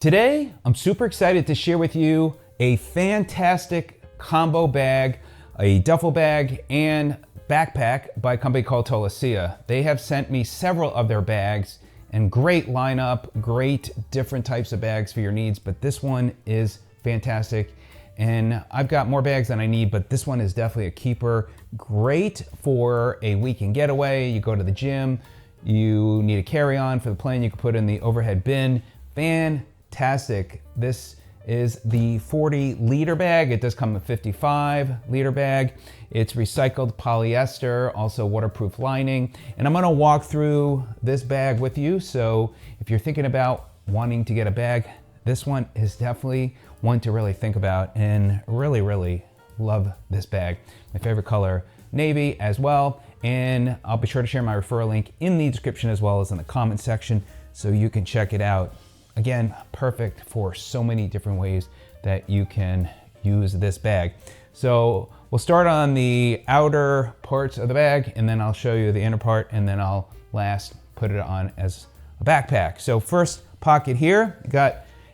Today, I'm super excited to share with you a fantastic combo bag, a duffel bag and backpack by a company called Tolaccea. They have sent me several of their bags and great lineup, great different types of bags for your needs, but this one is fantastic. And I've got more bags than I need, but this one is definitely a keeper. Great for a weekend getaway. You go to the gym, you need a carry-on for the plane, you can put in the overhead bin. Fantastic. This is the 40-liter bag. It does come in a 55-liter bag. It's recycled polyester, also waterproof lining. And I'm gonna walk through this bag with you. So if you're thinking about wanting to get a bag, this one is definitely one to really think about, and really love this bag. My favorite color, navy as well. And I'll be sure to share my referral link in the description as well as in the comment section so you can check it out. Again, perfect for so many different ways that you can use this bag. So we'll start on the outer parts of the bag, and then I'll show you the inner part, and then I'll last put it on as a backpack. So first pocket here,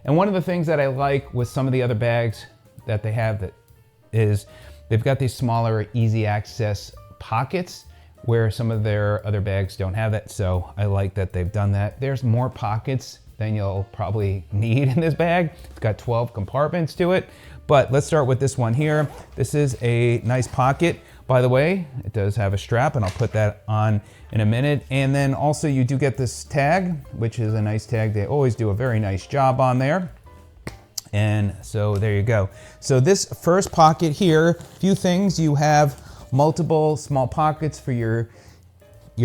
and one of the things that I like with some of the other bags that they have that is they've got these smaller, easy access pockets where some of their other bags don't have that. So I like that they've done that. There's more pockets than you'll probably need in this bag. It's got 12 compartments to it, but let's start with this one here. This is a nice pocket. By the way, it does have a strap, and I'll put that on in a minute. And then also you do get this tag, which is a nice tag. They always do a very nice job on there. And so there you go. So this first pocket here, few things. You have multiple small pockets for your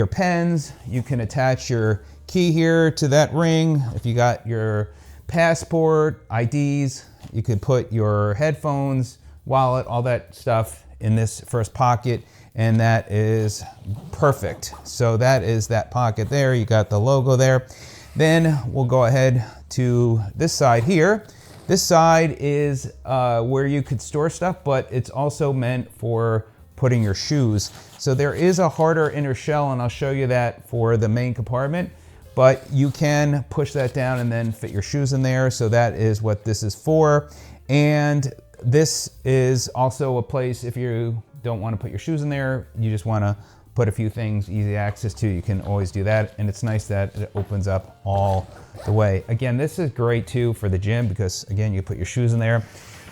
pens. You can attach your key here to that ring. If you got your passport, IDs, you could put your headphones, wallet, all that stuff in this first pocket, and that is perfect. So that is that pocket there. You got the logo there. Then we'll go ahead to this side here. This side is where you could store stuff, but it's also meant for putting your shoes. So there is a harder inner shell, and I'll show you that for the main compartment, but you can push that down and then fit your shoes in there. So that is what this is for. And this is also a place, if you don't want to put your shoes in there, you just want to put a few things, easy access to, you can always do that. And it's nice that it opens up all the way. Again, this is great too for the gym because again, you put your shoes in there.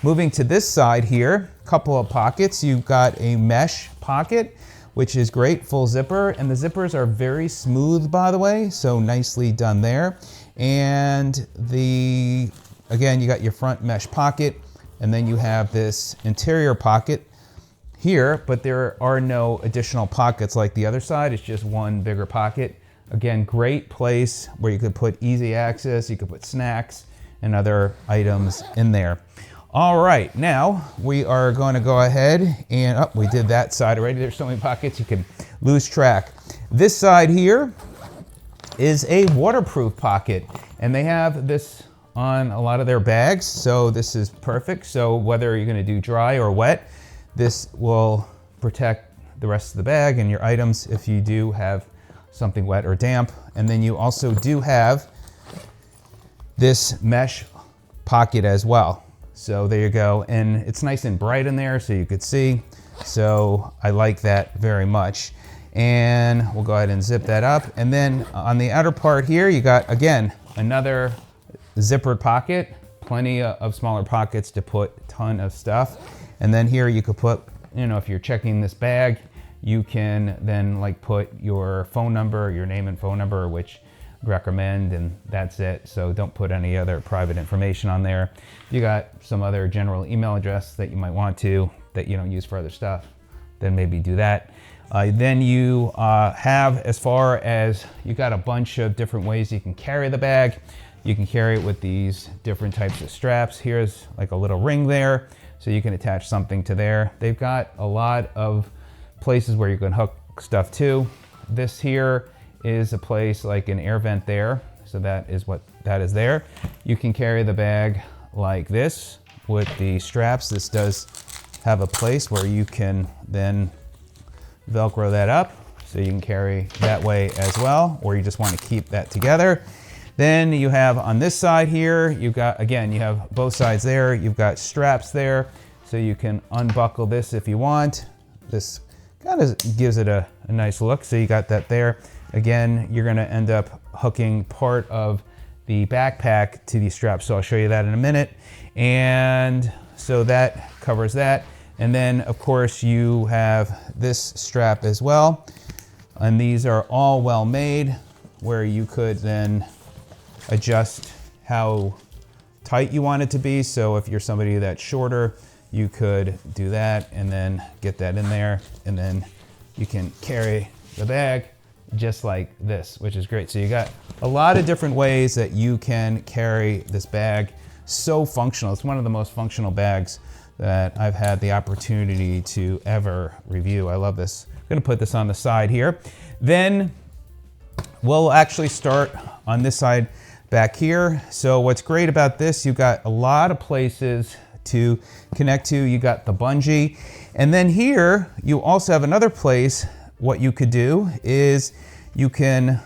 Moving to this side here, a couple of pockets. You've got a mesh pocket, which is great, full zipper, and the zippers are very smooth, by the way, so nicely done there. And again, you got your front mesh pocket, and then you have this interior pocket here, but there are no additional pockets like the other side. It's just one bigger pocket. Again, great place where you could put easy access, you could put snacks and other items in there. All right, now we are going to go ahead and, we did that side already. There's so many pockets you can lose track. This side here is a waterproof pocket, and they have this on a lot of their bags. So this is perfect. So whether you're gonna do dry or wet, this will protect the rest of the bag and your items if you do have something wet or damp. And then you also do have this mesh pocket as well. So there you go, and it's nice and bright in there so you could see. So I like that very much. And we'll go ahead and zip that up. And then on the outer part here, you got, again, another zippered pocket, plenty of smaller pockets to put a ton of stuff. And then here you could put, if you're checking this bag, you can then put your phone number, your name and phone number, which recommend, and that's it. So don't put any other private information on there. You got some other general email address that you might want to, that you don't use for other stuff, then maybe do that. Then you have, as far as, you got a bunch of different ways you can carry the bag. You can carry it with these different types of straps. Here's like a little ring there, so you can attach something to there. They've got a lot of places where you can hook stuff to. This here is a place like an air vent there. So that is what that is there. You can carry the bag like this with the straps. This does have a place where you can then Velcro that up so you can carry that way as well, or you just want to keep that together. Then you have on this side here, you've got, again, you have both sides there. You've got straps there, so you can unbuckle this if you want. This kind of gives it a nice look. So you got that there. Again, you're gonna end up hooking part of the backpack to these straps. So I'll show you that in a minute. And so that covers that. And then of course you have this strap as well. And these are all well made, where you could then adjust how tight you want it to be. So if you're somebody that's shorter, you could do that and then get that in there. And then you can carry the bag just like this, which is great. So you got a lot of different ways that you can carry this bag. So functional. It's one of the most functional bags that I've had the opportunity to ever review. I love this. I'm gonna put this on the side here. Then we'll actually start on this side back here. So what's great about this, you've got a lot of places to connect to. You got the bungee. And then here, you also have another place. What you could do is you can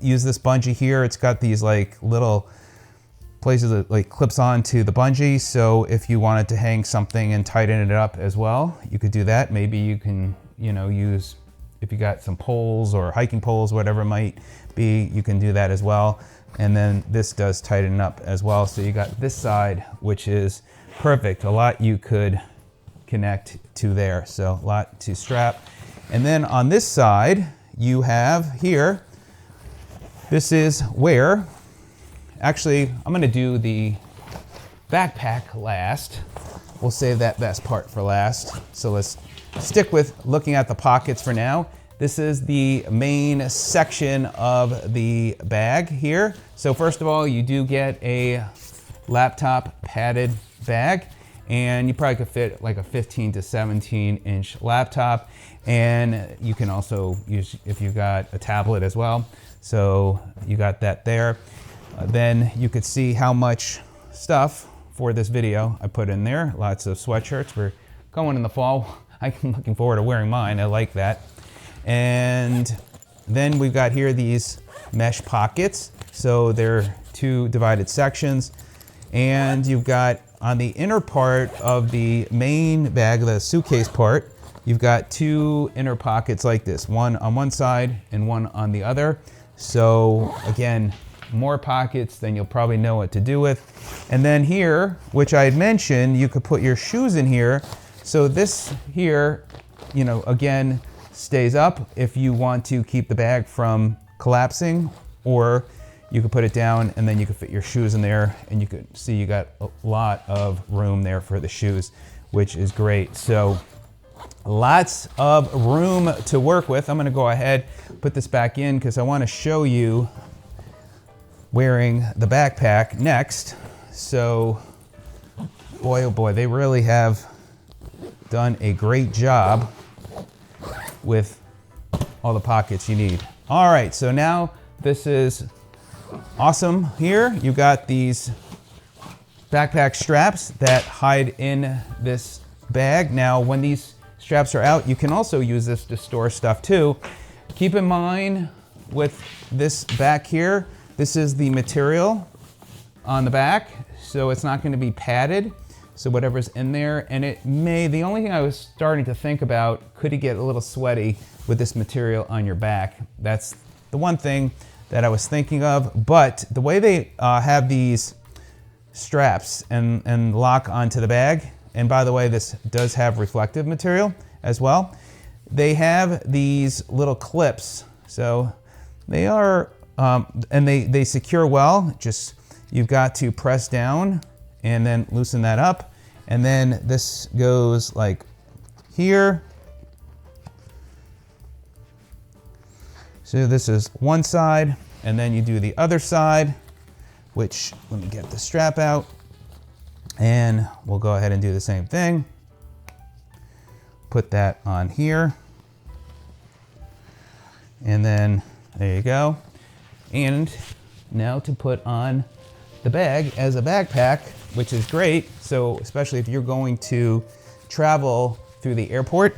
use this bungee here. It's got these like little places that like clips on to the bungee. So if you wanted to hang something and tighten it up as well, you could do that. Maybe you can, use, if you got some poles or hiking poles, whatever it might be, you can do that as well. And then this does tighten up as well. So you got this side, which is perfect. A lot you could connect to there. So a lot to strap. And then on this side, you have here, this is where, actually, I'm gonna do the backpack last. We'll save that best part for last. So let's stick with looking at the pockets for now. This is the main section of the bag here. So first of all, you do get a laptop padded bag, and you probably could fit like a 15 to 17 inch laptop. And you can also use, if you've got a tablet as well. So you got that there. Then you could see how much stuff for this video I put in there. Lots of sweatshirts. We're going in the fall. I'm looking forward to wearing mine. I like that. And then we've got here these mesh pockets. So they're two divided sections. And you've got on the inner part of the main bag, the suitcase part, you've got two inner pockets like this, one on one side and one on the other. So again, more pockets than you'll probably know what to do with. And then here, which I had mentioned, you could put your shoes in here. So this here, again, stays up if you want to keep the bag from collapsing, or you could put it down and then you could fit your shoes in there, and you could see you got a lot of room there for the shoes, which is great. So lots of room to work with. I'm gonna go ahead, put this back in because I wanna show you wearing the backpack next. So, boy, oh boy, they really have done a great job with all the pockets you need. All right, so now this is awesome here. You've got these backpack straps that hide in this bag. Now, when these straps are out, you can also use this to store stuff too. Keep in mind with this back here, this is the material on the back, so it's not gonna be padded. So whatever's in there, and it may, the only thing I was starting to think about, could it get a little sweaty with this material on your back? That's the one thing that I was thinking of, but the way they have these straps and lock onto the bag, and by the way, this does have reflective material as well. They have these little clips, so they are, and they secure well. Just, you've got to press down and then loosen that up. And then this goes like here. So this is one side, and then you do the other side, which, let me get the strap out, and we'll go ahead and do the same thing. Put that on here. And then there you go. And now to put on the bag as a backpack, which is great. So especially if you're going to travel through the airport,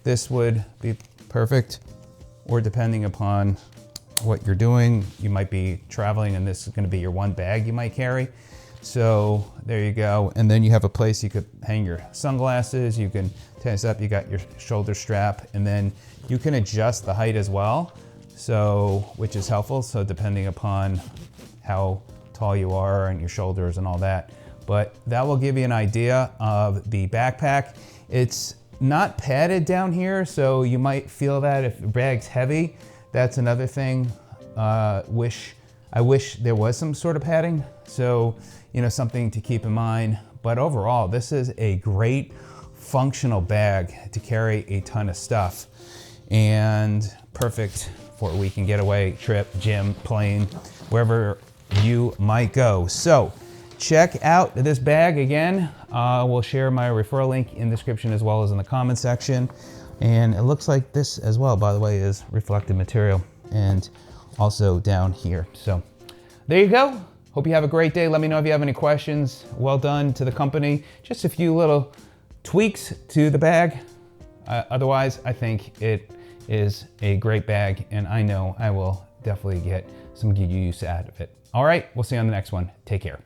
this would be perfect. Or depending upon what you're doing. You might be traveling and this is gonna be your one bag you might carry. So there you go. And then you have a place you could hang your sunglasses. You can tense up, you got your shoulder strap, and then you can adjust the height as well. So, which is helpful. So depending upon how tall you are and your shoulders and all that. But that will give you an idea of the backpack. It's not padded down here, so you might feel that if the bag's heavy. That's another thing. I wish there was some sort of padding. So, you know, something to keep in mind. But overall, this is a great functional bag to carry a ton of stuff, and perfect for a weekend getaway, trip, gym, plane, wherever you might go. So check out this bag again. We'll share my referral link in the description as well as in the comment section. And it looks like this as well, by the way, is reflective material, and also down here. So there you go. Hope you have a great day. Let me know if you have any questions. Well done to the company. Just a few little tweaks to the bag. Otherwise, I think it is a great bag, and I know I will definitely get some good use out of it. All right, we'll see you on the next one. Take care.